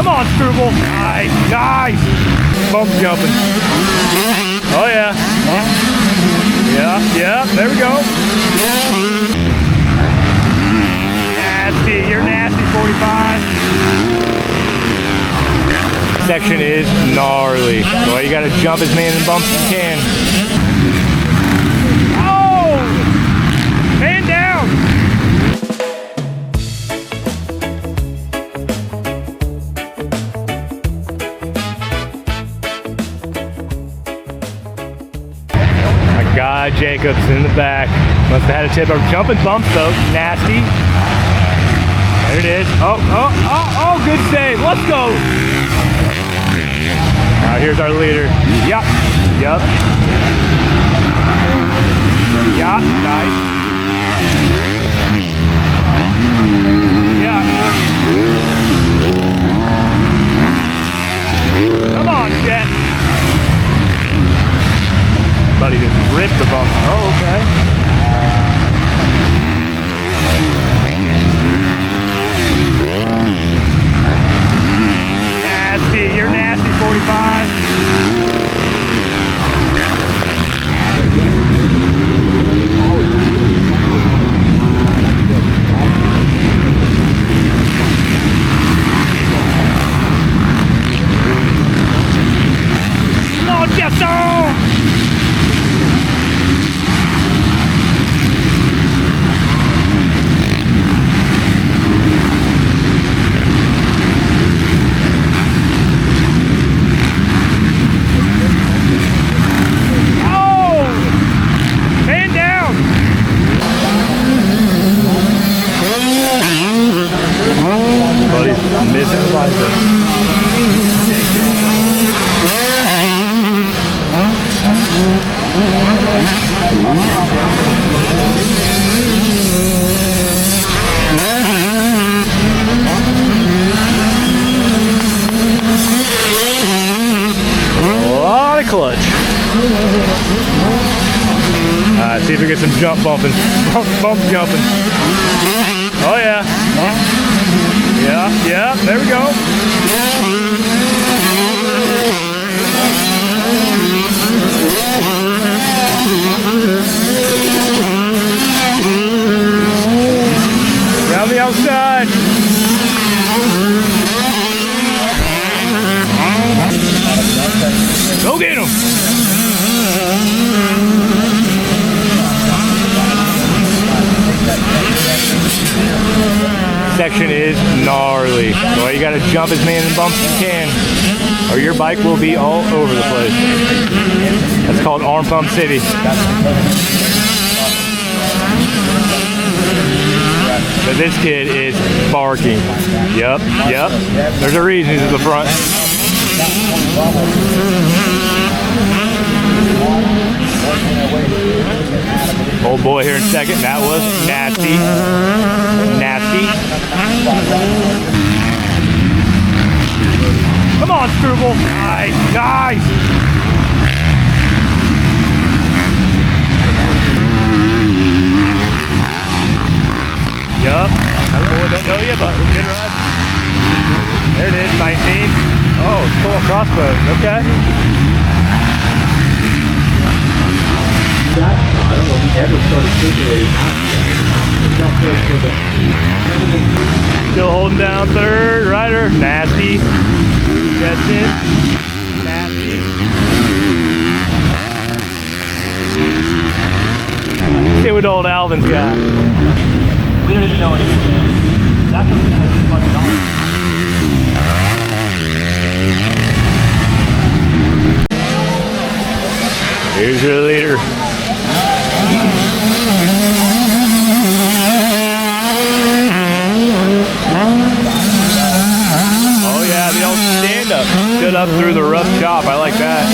Come on, Struble. Nice, nice. Bump jumping. Oh, yeah. Yeah, there we go. Nasty, you're nasty, 45. Section is gnarly. So you gotta jump as many bumps as you can. Oh! Man down! My God, Jacobs in the back. Must have had a tip of jumping bumps though. Nasty. There it is. Oh, good save. Let's go. Now here's our leader. Yup. Nice. Yeah. Come on, Jett. Buddy just ripped the bump. Oh, okay. Nasty, you're nasty, 45. Come on, Jesson! Clutch. Alright, see if we get some jump bumping. Bump jumping. Oh yeah. Yeah, there we go. Around the outside. Go get him! Section is gnarly. So you gotta jump as many bumps as you can, or your bike will be all over the place. That's called Arm Pump City. But this kid is barking. Yep. There's a reason he's at the front. Old boy here in second. That was nasty. Come on, Struble. Nice. Yup. That boy don't know you, but good ride. There it is, 19. Oh, it's full of crossbows. Okay. I don't know if he ever started figuring. Still holding down third. Rider. Nasty. Jesson. Nasty. See what old Alvin's got. We don't even know anything. That's what fucking on. Here's your leader. Oh yeah, the old stand-up. Stood up through the rough chop. I like that.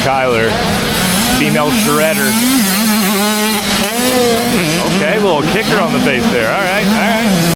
Tyler, female shredder. Okay, Hey, little kicker on the face there. All right, all